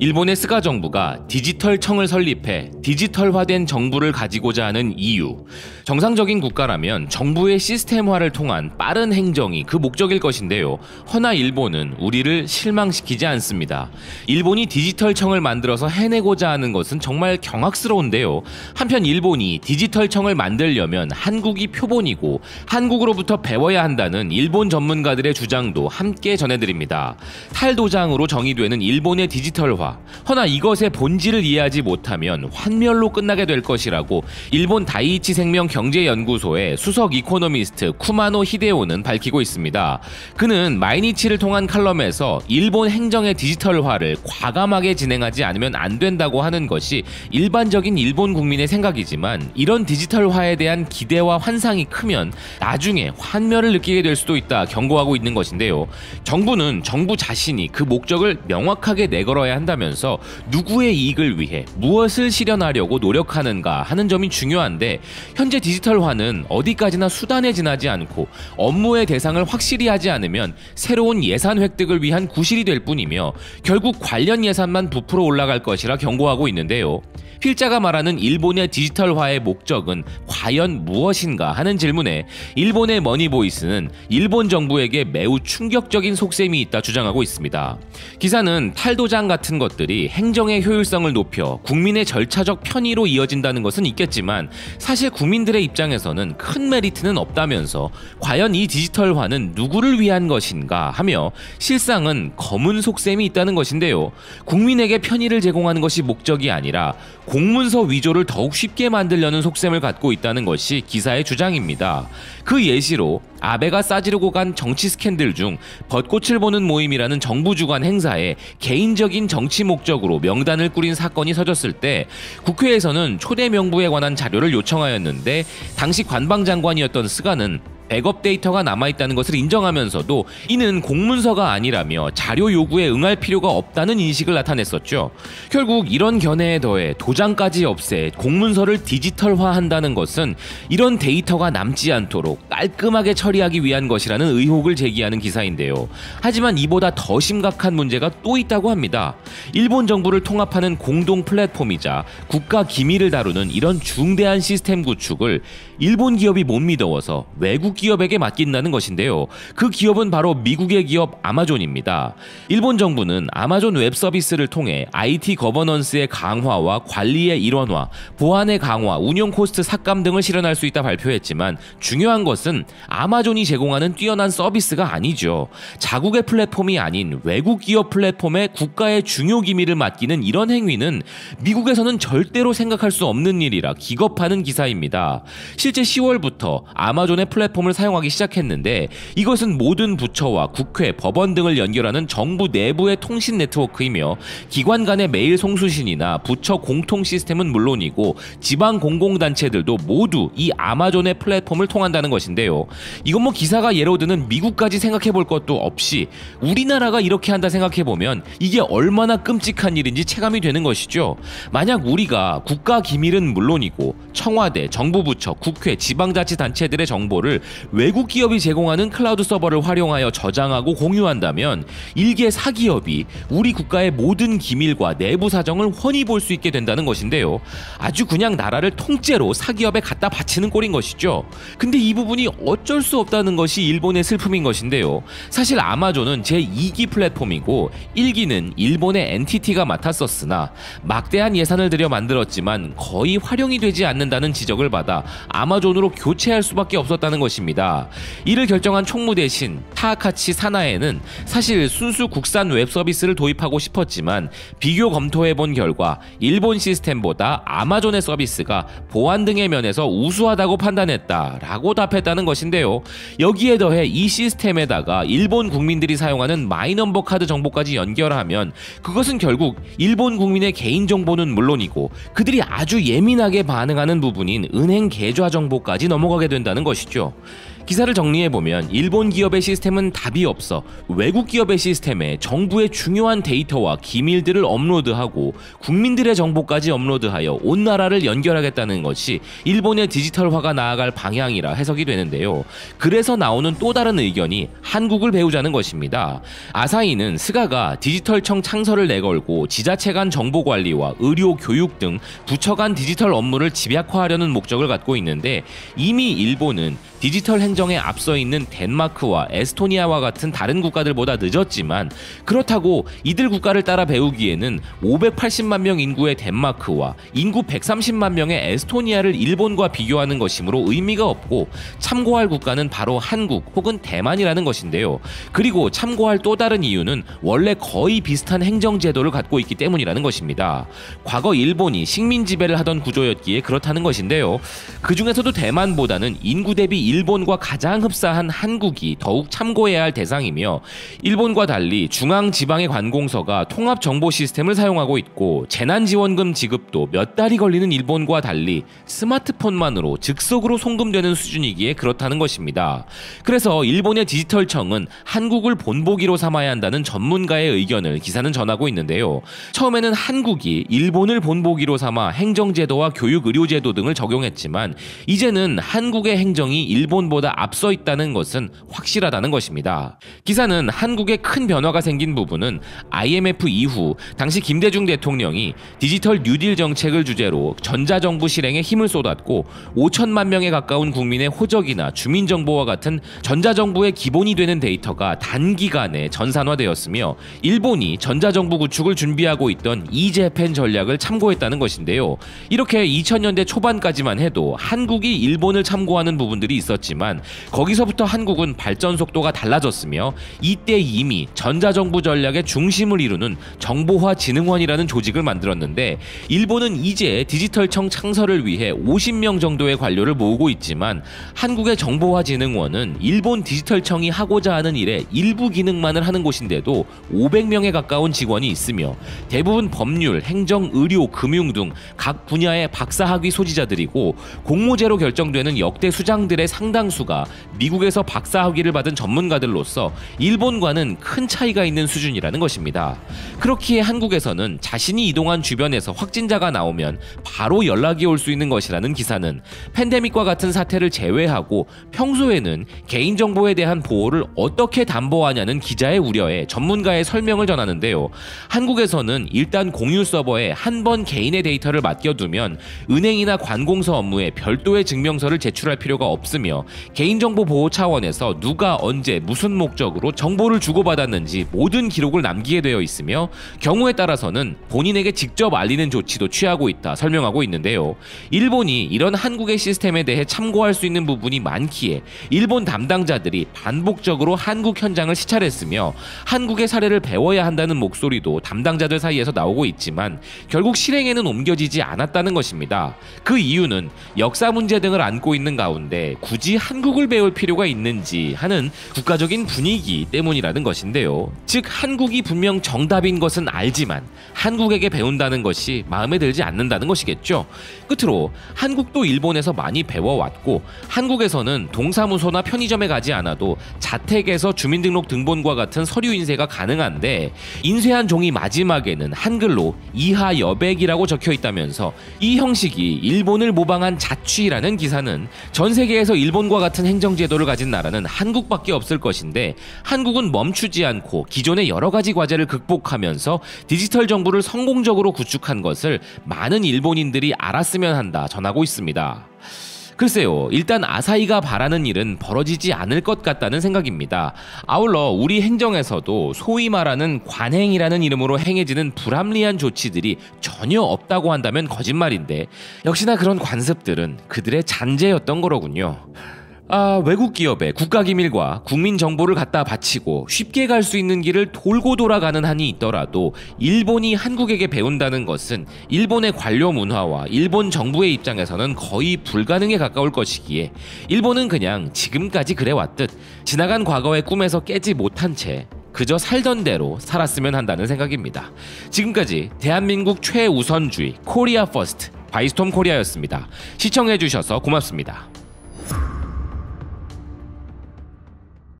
일본의 스가 정부가 디지털청을 설립해 디지털화된 정부를 가지고자 하는 이유. 정상적인 국가라면 정부의 시스템화를 통한 빠른 행정이 그 목적일 것인데요. 허나 일본은 우리를 실망시키지 않습니다. 일본이 디지털청을 만들어서 해내고자 하는 것은 정말 경악스러운데요. 한편 일본이 디지털청을 만들려면 한국이 표본이고 한국으로부터 배워야 한다는 일본 전문가들의 주장도 함께 전해드립니다. 탈도장으로 정의되는 일본의 디지털화. 허나 이것의 본질을 이해하지 못하면 환멸로 끝나게 될 것이라고 일본 다이이치 생명 경제연구소의 수석 이코노미스트 쿠마노 히데오는 밝히고 있습니다. 그는 마이니치를 통한 칼럼에서 일본 행정의 디지털화를 과감하게 진행하지 않으면 안 된다고 하는 것이 일반적인 일본 국민의 생각이지만, 이런 디지털화에 대한 기대와 환상이 크면 나중에 환멸을 느끼게 될 수도 있다 경고하고 있는 것인데요. 정부는 정부 자신이 그 목적을 명확하게 내걸어야 한다면서 누구의 이익을 위해 무엇을 실현하려고 노력하는가 하는 점이 중요한데, 현재 디지털화는 어디까지나 수단에 지나지 않고 업무의 대상을 확실히 하지 않으면 새로운 예산 획득을 위한 구실이 될 뿐이며 결국 관련 예산만 부풀어 올라갈 것이라 경고하고 있는데요. 필자가 말하는 일본의 디지털화의 목적은 과연 무엇인가 하는 질문에 일본의 머니보이스는 일본 정부에게 매우 충격적인 속셈이 있다 주장하고 있습니다. 기사는 탈도장 같은 것들이 행정의 효율성을 높여 국민의 절차적 편의로 이어진다는 것은 있겠지만 사실 국민들의 입장에서는 큰 메리트는 없다면서 과연 이 디지털화는 누구를 위한 것인가 하며 실상은 검은 속셈이 있다는 것인데요. 국민에게 편의를 제공하는 것이 목적이 아니라 공문서 위조를 더욱 쉽게 만들려는 속셈을 갖고 있다는 것이 기사의 주장입니다. 그 예시로 아베가 싸지르고 간 정치 스캔들 중 벚꽃을 보는 모임이라는 정부 주관 행사에 개인적인 정치 목적으로 명단을 꾸린 사건이 터졌을 때 국회에서는 초대 명부에 관한 자료를 요청하였는데, 당시 관방장관이었던 스가는 백업 데이터가 남아있다는 것을 인정하면서도 이는 공문서가 아니라며 자료 요구에 응할 필요가 없다는 인식을 나타냈었죠. 결국 이런 견해에 더해 도장까지 없애 공문서를 디지털화한다는 것은 이런 데이터가 남지 않도록 깔끔하게 처리하기 위한 것이라는 의혹을 제기하는 기사인데요. 하지만 이보다 더 심각한 문제가 또 있다고 합니다. 일본 정부를 통합하는 공동 플랫폼이자 국가 기밀을 다루는 이런 중대한 시스템 구축을 일본 기업이 못 믿어서 외국 기업에게 맡긴다는 것인데요. 그 기업은 바로 미국의 기업 아마존입니다. 일본 정부는 아마존 웹 서비스를 통해 IT 거버넌스의 강화와 관리의 일원화, 보안의 강화, 운영 코스트 삭감 등을 실현할 수 있다 발표했지만 중요한 것은 아마존이 제공하는 뛰어난 서비스가 아니죠. 자국의 플랫폼이 아닌 외국 기업 플랫폼에 국가의 중요 기밀을 맡기는 이런 행위는 미국에서는 절대로 생각할 수 없는 일이라 기겁하는 기사입니다. 실제 10월부터 아마존의 플랫폼을 사용하기 시작했는데, 이것은 모든 부처와 국회, 법원 등을 연결하는 정부 내부의 통신 네트워크이며 기관 간의 메일 송수신이나 부처 공통 시스템은 물론이고 지방 공공단체들도 모두 이 아마존의 플랫폼을 통한다는 것인데요. 이건 뭐 기사가 예로 드는 미국까지 생각해볼 것도 없이 우리나라가 이렇게 한다 생각해보면 이게 얼마나 끔찍한 일인지 체감이 되는 것이죠. 만약 우리가 국가 기밀은 물론이고 청와대, 정부 부처, 국회, 지방자치단체들의 정보를 외국 기업이 제공하는 클라우드 서버를 활용하여 저장하고 공유한다면 일개 사기업이 우리 국가의 모든 기밀과 내부 사정을 훤히 볼 수 있게 된다는 것인데요. 아주 그냥 나라를 통째로 사기업에 갖다 바치는 꼴인 것이죠. 근데 이 부분이 어쩔 수 없다는 것이 일본의 슬픔인 것인데요. 사실 아마존은 제2기 플랫폼이고 1기는 일본의 엔티티가 맡았었으나 막대한 예산을 들여 만들었지만 거의 활용이 되지 않는다는 지적을 받아 아마존으로 교체할 수밖에 없었다는 것입니다. 이를 결정한 총무 대신 타카치 사나에는 사실 순수 국산 웹 서비스를 도입하고 싶었지만 비교 검토해본 결과 일본 시스템보다 아마존의 서비스가 보안 등의 면에서 우수하다고 판단했다라고 답했다는 것인데요. 여기에 더해 이 시스템에다가 일본 국민들이 사용하는 마이넘버 카드 정보까지 연결하면 그것은 결국 일본 국민의 개인정보는 물론이고 그들이 아주 예민하게 반응하는 부분인 은행 계좌 정보까지 넘어가게 된다는 것이죠. 기사를 정리해보면 일본 기업의 시스템은 답이 없어 외국 기업의 시스템에 정부의 중요한 데이터와 기밀들을 업로드하고 국민들의 정보까지 업로드하여 온 나라를 연결하겠다는 것이 일본의 디지털화가 나아갈 방향이라 해석이 되는데요. 그래서 나오는 또 다른 의견이 한국을 배우자는 것입니다. 아사히는 스가가 디지털청 창설을 내걸고 지자체 간 정보 관리와 의료, 교육 등 부처 간 디지털 업무를 집약화하려는 목적을 갖고 있는데, 이미 일본은 디지털 행정에 앞서 있는 덴마크와 에스토니아와 같은 다른 국가들보다 늦었지만, 그렇다고 이들 국가를 따라 배우기에는 580만 명 인구의 덴마크와 인구 130만 명의 에스토니아를 일본과 비교하는 것이므로 의미가 없고, 참고할 국가는 바로 한국 혹은 대만이라는 것인데요. 그리고 참고할 또 다른 이유는 원래 거의 비슷한 행정제도를 갖고 있기 때문이라는 것입니다. 과거 일본이 식민 지배를 하던 구조였기에 그렇다는 것인데요. 그 중에서도 대만보다는 인구 대비 일본과 가장 흡사한 한국이 더욱 참고해야 할 대상이며, 일본과 달리 중앙지방의 관공서가 통합 정보 시스템을 사용하고 있고, 재난지원금 지급도 몇 달이 걸리는 일본과 달리 스마트폰만으로 즉석으로 송금되는 수준이기에 그렇다는 것입니다. 그래서 일본의 디지털청은 한국을 본보기로 삼아야 한다는 전문가의 의견을 기사는 전하고 있는데요. 처음에는 한국이 일본을 본보기로 삼아 행정제도와 교육, 의료제도 등을 적용했지만, 이제는 한국의 행정이 일본보다 앞서 있다는 것은 확실하다는 것입니다. 기사는 한국에 큰 변화가 생긴 부분은 IMF 이후 당시 김대중 대통령이 디지털 뉴딜 정책을 주제로 전자정부 실행에 힘을 쏟았고, 5천만 명에 가까운 국민의 호적이나 주민정보와 같은 전자정부의 기본이 되는 데이터가 단기간에 전산화되었으며, 일본이 전자정부 구축을 준비하고 있던 이재펜 전략을 참고했다는 것인데요. 이렇게 2000년대 초반까지만 해도 한국이 일본을 참고하는 부분들이 있었지만, 거기서부터 한국은 발전 속도가 달라졌으며, 이때 이미 전자정부 전략의 중심을 이루는 정보화진흥원이라는 조직을 만들었는데, 일본은 이제 디지털청 창설을 위해 50명 정도의 관료를 모으고 있지만, 한국의 정보화진흥원은 일본 디지털청이 하고자 하는 일의 일부 기능만을 하는 곳인데도 500명에 가까운 직원이 있으며, 대부분 법률, 행정, 의료, 금융 등 각 분야의 박사학위 소지자들이고, 공모제로 결정되는 역대 수장들의 상당수가 미국에서 박사학위를 받은 전문가들로서 일본과는 큰 차이가 있는 수준이라는 것입니다. 그렇기에 한국에서는 자신이 이동한 주변에서 확진자가 나오면 바로 연락이 올 수 있는 것이라는 기사는, 팬데믹과 같은 사태를 제외하고 평소에는 개인정보에 대한 보호를 어떻게 담보하냐는 기자의 우려에 전문가의 설명을 전하는데요. 한국에서는 일단 공유 서버에 한 번 개인의 데이터를 맡겨두면 은행이나 관공서 업무에 별도의 증명서를 제출할 필요가 없으며, 개인정보 보호 차원에서 누가 언제 무슨 목적으로 정보를 주고받았는지 모든 기록을 남기게 되어 있으며, 경우에 따라서는 본인에게 직접 알리는 조치도 취하고 있다 설명하고 있는데요. 일본이 이런 한국의 시스템에 대해 참고할 수 있는 부분이 많기에 일본 담당자들이 반복적으로 한국 현장을 시찰했으며, 한국의 사례를 배워야 한다는 목소리도 담당자들 사이에서 나오고 있지만 결국 실행에는 옮겨지지 않았다는 것입니다. 그 이유는 역사 문제 등을 안고 있는 가운데 굳이 한국을 배울 필요가 있는지 하는 국가적인 분위기 때문이라는 것인데요. 즉, 한국이 분명 정답인 것은 알지만 한국에게 배운다는 것이 마음에 들지 않는다는 것이겠죠. 끝으로 한국도 일본에서 많이 배워왔고, 한국에서는 동사무소나 편의점에 가지 않아도 자택에서 주민등록 등본과 같은 서류 인쇄가 가능한데, 인쇄한 종이 마지막에는 한글로 이하 여백이라고 적혀 있다면서 이 형식이 일본을 모방한 자취라는 기사는, 전 세계에서 일본과 같은 행정제도를 가진 나라는 한국밖에 없을 것인데, 한국은 멈추지 않고 기존의 여러 가지 과제를 극복하면서 디지털 정부를 성공적으로 구축한 것을 많은 일본인들이 알았으면 한다 전하고 있습니다. 글쎄요, 일단 아사히가 바라는 일은 벌어지지 않을 것 같다는 생각입니다. 아울러 우리 행정에서도 소위 말하는 관행이라는 이름으로 행해지는 불합리한 조치들이 전혀 없다고 한다면 거짓말인데, 역시나 그런 관습들은 그들의 잔재였던 거로군요. 외국 기업의 국가기밀과 국민 정보를 갖다 바치고 쉽게 갈 수 있는 길을 돌고 돌아가는 한이 있더라도, 일본이 한국에게 배운다는 것은 일본의 관료 문화와 일본 정부의 입장에서는 거의 불가능에 가까울 것이기에, 일본은 그냥 지금까지 그래왔듯 지나간 과거의 꿈에서 깨지 못한 채 그저 살던 대로 살았으면 한다는 생각입니다. 지금까지 대한민국 최우선주의 코리아 퍼스트 바이스톰 코리아였습니다. 시청해주셔서 고맙습니다.